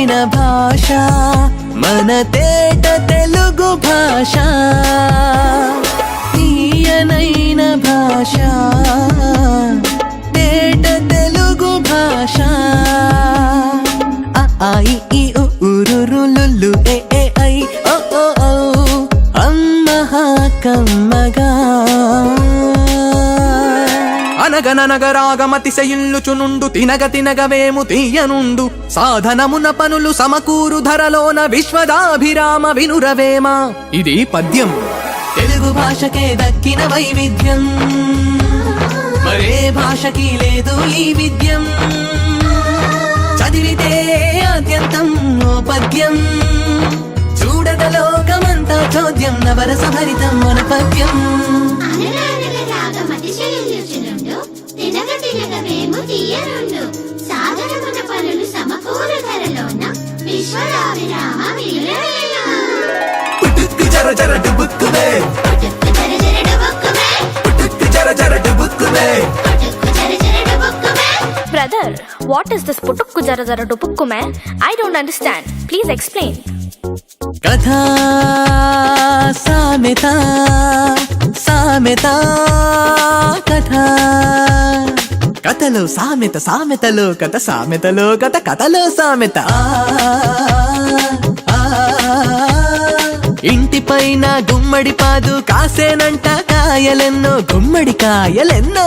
తీయనైన భాష మన తేట తెలుగు భాష తీయనైన భాష తేట తెలుగు భాష ఆ ఇ ఈ ఉ రు లు ఏ ఏ ఐ ఓ ఓ ఔ అమ్మహ కమ్మగా అనగనగరాగమతిశయిల్లుచునుండు తినగ తినగవేము తీయనుండు సాధనమున పనులు సమకూరు ధరలోన విశ్వదాభిరామ వినురవేమ. ఇది పద్యం. తెలుగు భాషకే దక్కిన వైవిధ్యం మరే భాషకి లేదు ఈ విద్యం. చదివితే ఆద్యంతం ఓ పద్యం చూడద లోకమంతా చోద్యం నవరస భరితం మన పద్యం. సాధనమున పనులు సమకూరు ధరలోన విశ్వదాభిరామ వినురవేమ. పుట్టుక్కు జర జర డుబుక్కువే పుట్టుక్కు జర జర డుబుక్కువే పుట్టుక్కు జర జర డుబుక్కువే పుట్టుక్కు జర జర డుబుక్కువే. Brother, what is this putukku jara jara dupukkume? I don't understand. Please explain. కథా సామెత సామెత కథ కథలో సామెత సామెతలో కథ సామెతలో కథ కథలో సామెత. ఇంటి పైన గుమ్మడి పాదు కాసేనంట కాయలెన్నో గుమ్మడి కాయలెన్నో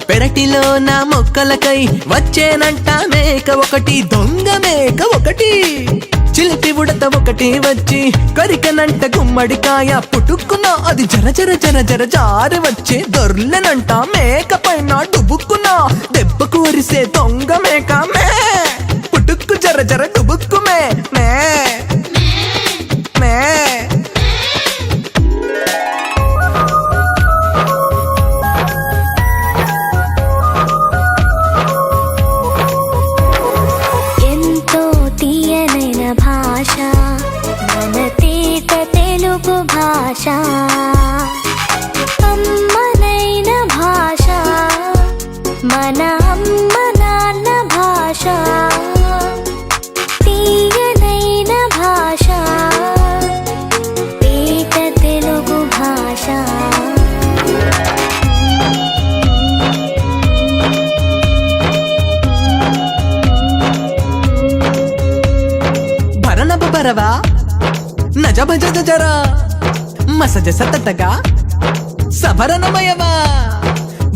పెరటిలో నా మొక్కలకై వచ్చేనంట మేక ఒకటి దొంగ మేక ఒకటి చిలిపి ఉడత ఒకటి వచ్చి కొరికనంట గుమ్మడికాయ పుట్టుక్కున అది జర జర జర జర జారి వచ్చే దొర్లెనంట మేక పైన డుబుక్కున దెబ్బకు వరిసే దొంగ మేక మే పుట్టుక్కు జర జర డుబుక్కు మే మే మే. ఎంతో తీయనైన భాష మన తేట తెలుగు భాష అమ్మనైన భాష మన అమ్మ నాన్న భాష తీయనైన భాష తేట తెలుగు భాష. భరణబ బరవా నజ భజ జరా మసజ సతతగా సభరణమయవా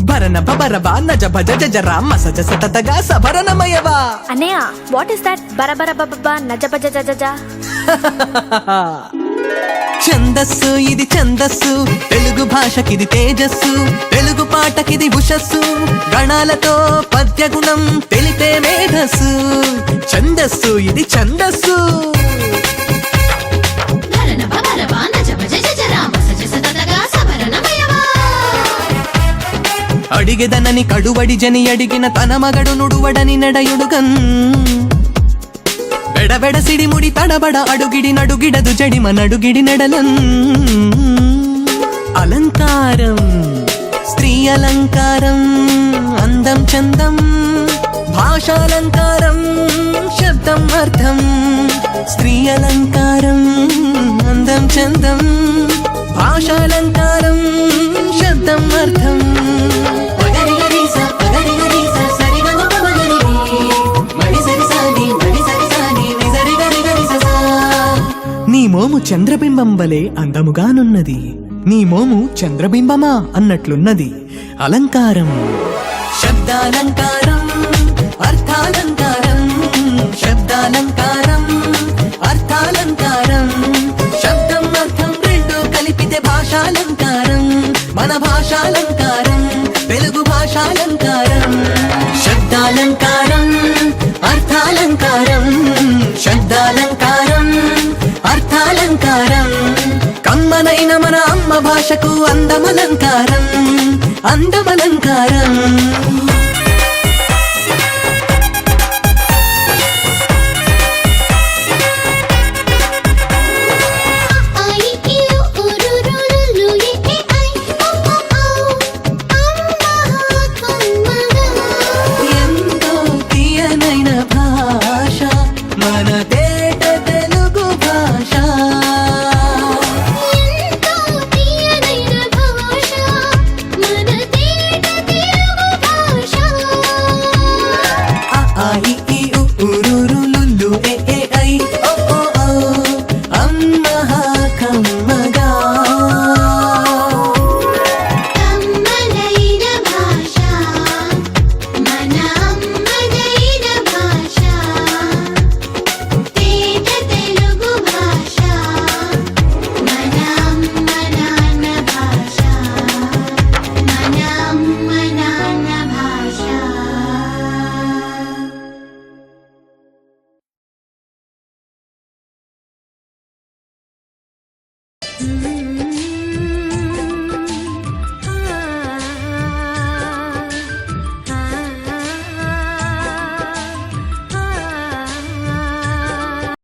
భరణబ బరవా నజ భజ జరా మసజ సతతగా సభరణమయవా. Anaya, what is that? Bara baba naja baja jaja. ఛందస్సు ఇది ఛందస్సు తెలుగు భాషకిది తేజస్సు తెలుగు పాటకిది ఉషస్సు గణాలతో పద్యగుణం తెలిపే మేధస్సు. ఛందస్సు ఇది ఛందస్సు ధరణభ భరవ నజ భజ జర మసజ సతతగా సభరణమయవా. అడిగెదనని కడువడి జని అడిగిన తన మగడు నుడువడని నడయుడుగన్ బెడబెడ సిడిముడి తడబడ అడుగిడి నడుగిడదు జడిమ నడుగిడి నడలన్. అలంకారం స్త్రీ అలంకారం అందం చందం భాషాలంకారం శబ్దం అర్థం. స్త్రీ అలంకారం అందం చందం భాషాలంకారం శబ్దం అర్థం. నీ మోము చంద్రబింబం వలె అందముగానున్నది నీ మోము చంద్రబింబమా అన్నట్లున్నది. అలంకారం శబ్దాలంకారం అర్థాలంకారం శబ్దాలంకారం అర్థాలంకారం శబ్దం అర్థం రెండు కలిపితే భాషాలంకారం మన భాషాలంకారం తెలుగు భాషాలంకారం. శబ్దాలంకారం అర్థాలంకారం శబ్దాలంకారం అర్థాలంకారం కమ్మనైన మన అమ్మ భాషకు అందమలంకారం అందమలంకారం. ఎంతో తీయనైన భాష మన మ్మ్.